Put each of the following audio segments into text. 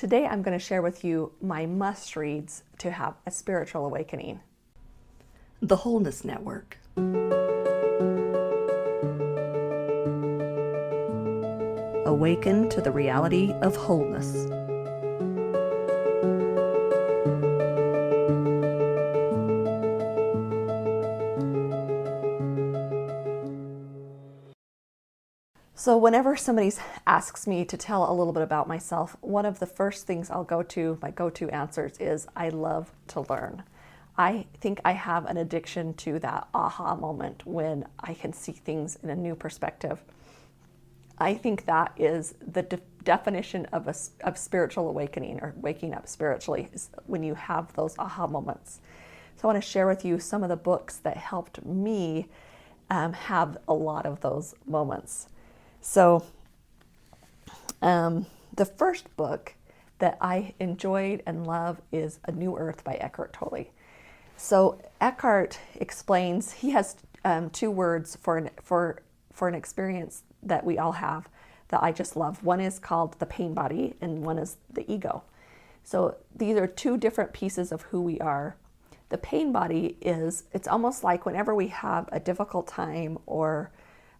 Today I'm going to share with you my must-reads to have a spiritual awakening. The Wholeness Network. Awaken to the reality of wholeness. So whenever somebody asks me to tell a little bit about myself, one of the first things I'll go to, my go-to answers is I love to learn. I think I have an addiction to that aha moment when I can see things in a new perspective. I think that is the definition of spiritual awakening, or waking up spiritually, is when you have those aha moments. So I want to share with you some of the books that helped me have a lot of those moments. So the first book that I enjoyed and love is A New Earth by Eckhart Tolle. So Eckhart explains, he has two words for an experience that we all have that I just love. One is called the pain body and one is the ego. So these are two different pieces of who we are. The pain body is, it's almost like whenever we have a difficult time or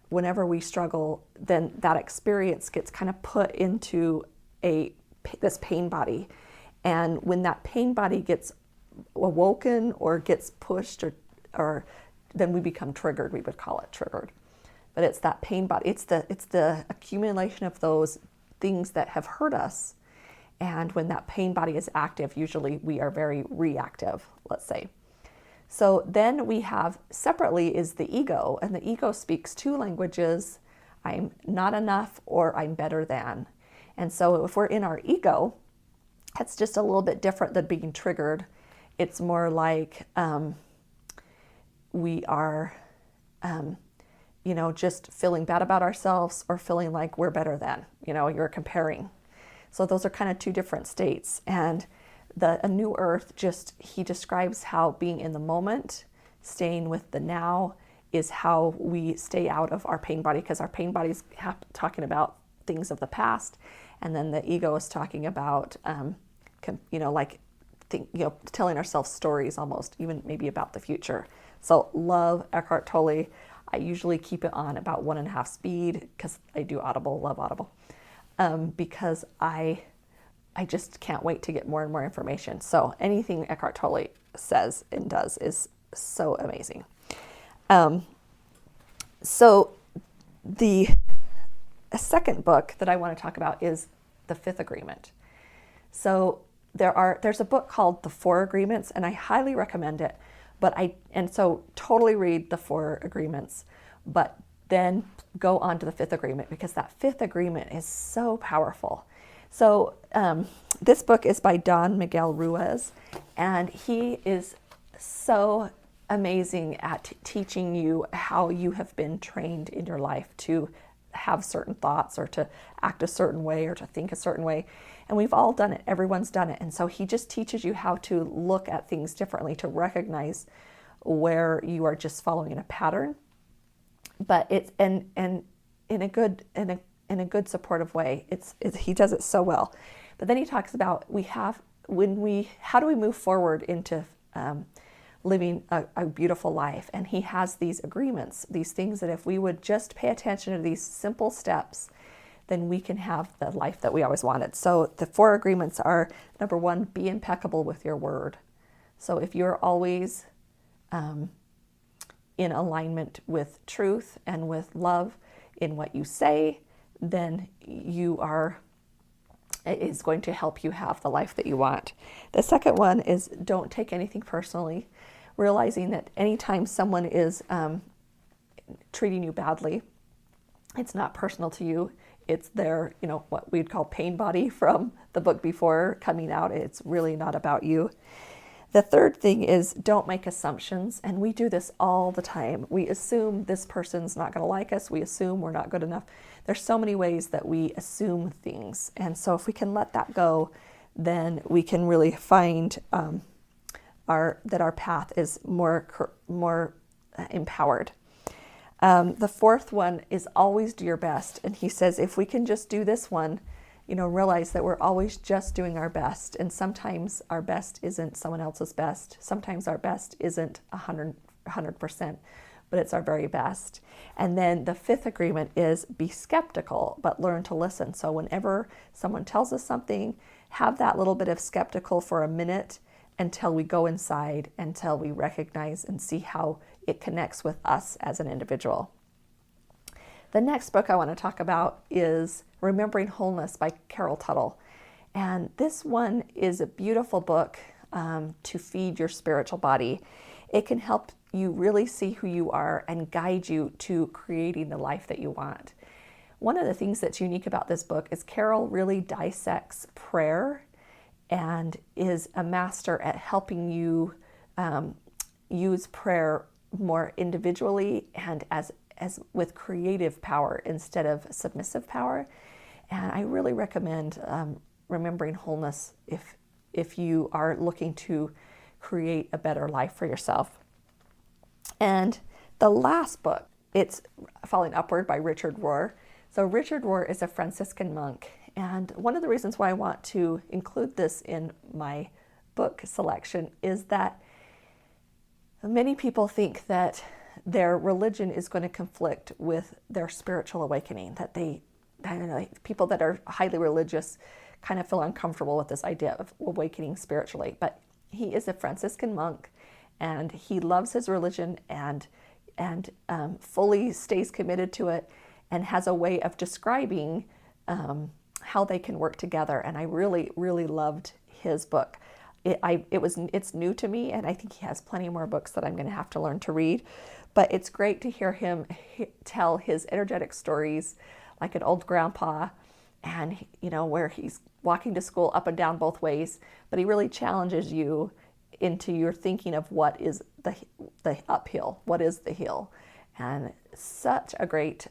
whenever we struggle, then that experience gets kind of put into this pain body. And when that pain body gets awoken or gets pushed, or then we become triggered, we would call it triggered. But it's that pain body, it's the accumulation of those things that have hurt us. And when that pain body is active, usually we are very reactive, let's say. So then we have separately is the ego, and the ego speaks two languages: I'm not enough or I'm better than. And so if we're in our ego, that's just a little bit different than being triggered. It's more like we are, just feeling bad about ourselves or feeling like we're better than, you're comparing. So those are kind of two different states. And A New Earth, he describes how being in the moment, staying with the now, is how we stay out of our pain body, because our pain body's talking about things of the past, and then the ego is talking about, telling ourselves stories almost, even maybe about the future. So love Eckhart Tolle. I usually keep it on about 1.5 speed because I do Audible, love Audible, because I just can't wait to get more and more information. So anything Eckhart Tolle says and does is so amazing. So the second book that I want to talk about is The Fifth Agreement. So there's a book called The Four Agreements, and I highly recommend it. So totally read The Four Agreements, but then go on to the Fifth Agreement, because that Fifth Agreement is so powerful. So this book is by Don Miguel Ruiz, and he is so amazing at teaching you how you have been trained in your life to have certain thoughts or to act a certain way or to think a certain way. And we've all done it. Everyone's done it. And so he just teaches you how to look at things differently, to recognize where you are just following a pattern, but it's and in a good supportive way. He does it so well. But then he talks about how do we move forward into living a beautiful life? And he has these agreements, these things that if we would just pay attention to these simple steps, then we can have the life that we always wanted. So the 4 agreements are: number 1, be impeccable with your word. So if you're always in alignment with truth and with love in what you say, then it is going to help you have the life that you want. The second one is don't take anything personally, realizing that anytime someone is treating you badly, it's not personal to you. It's their, what we'd call pain body from the book before coming out. It's really not about you. The third thing is don't make assumptions. And we do this all the time. We assume this person's not going to like us. We assume we're not good enough. There's so many ways that we assume things. And so if we can let that go, then we can really find that our path is more empowered. The fourth one is always do your best. And he says, if we can just do this one, realize that we're always just doing our best. And sometimes our best isn't someone else's best. Sometimes our best isn't 100%, but it's our very best. And then the fifth agreement is be skeptical, but learn to listen. So whenever someone tells us something, have that little bit of skeptical for a minute until we go inside, until we recognize and see how it connects with us as an individual. The next book I want to talk about is Remembering Wholeness by Carol Tuttle. And this one is a beautiful book to feed your spiritual body. It can help you really see who you are and guide you to creating the life that you want. One of the things that's unique about this book is Carol really dissects prayer and is a master at helping you use prayer more individually and as with creative power instead of submissive power. And I really recommend Remembering Wholeness if you are looking to create a better life for yourself. And the last book, it's Falling Upward by Richard Rohr. So Richard Rohr is a Franciscan monk. And one of the reasons why I want to include this in my book selection is that many people think that their religion is going to conflict with their spiritual awakening, that people that are highly religious kind of feel uncomfortable with this idea of awakening spiritually. But he is a Franciscan monk, and he loves his religion and fully stays committed to it, and has a way of describing how they can work together. And I really, really loved his book. It's new to me, and I think he has plenty more books that I'm going to have to learn to read. But it's great to hear him tell his energetic stories, like an old grandpa, and where he's walking to school up and down both ways. But he really challenges you into your thinking of what is the uphill, what is the hill, and such a great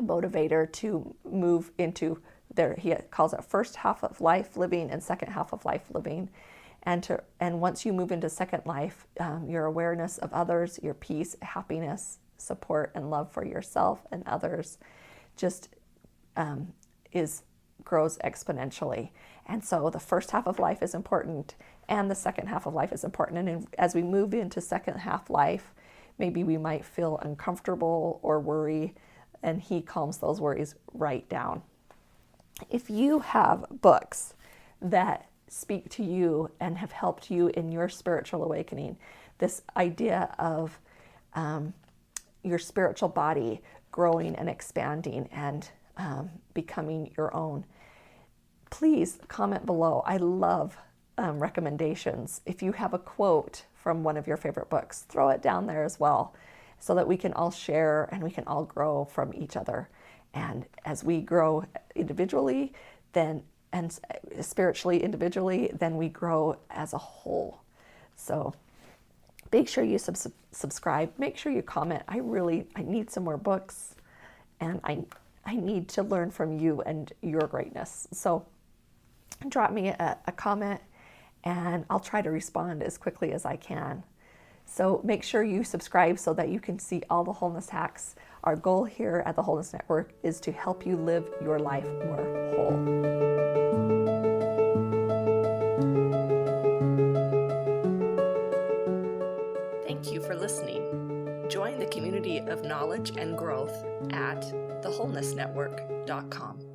motivator to move into there. He calls it first half of life living and second half of life living. And once you move into second life, your awareness of others, your peace, happiness, support, and love for yourself and others just grows exponentially. And so the first half of life is important, and the second half of life is important. And as we move into second half life, maybe we might feel uncomfortable or worry, and he calms those worries right down. If you have books that speak to you and have helped you in your spiritual awakening, this idea of your spiritual body growing and expanding and becoming your own, please comment below. I love recommendations. If you have a quote from one of your favorite books, throw it down there as well, so that we can all share and we can all grow from each other. And as we grow individually, and spiritually individually, then we grow as a whole. So make sure you subscribe. Make sure you comment. I need some more books, and I need to learn from you and your greatness. So drop me a comment, and I'll try to respond as quickly as I can. So make sure you subscribe so that you can see all the wholeness hacks. Our goal here at the Wholeness Network is to help you live your life more whole. Thank you for listening. Join the community of knowledge and growth at thewholenessnetwork.com.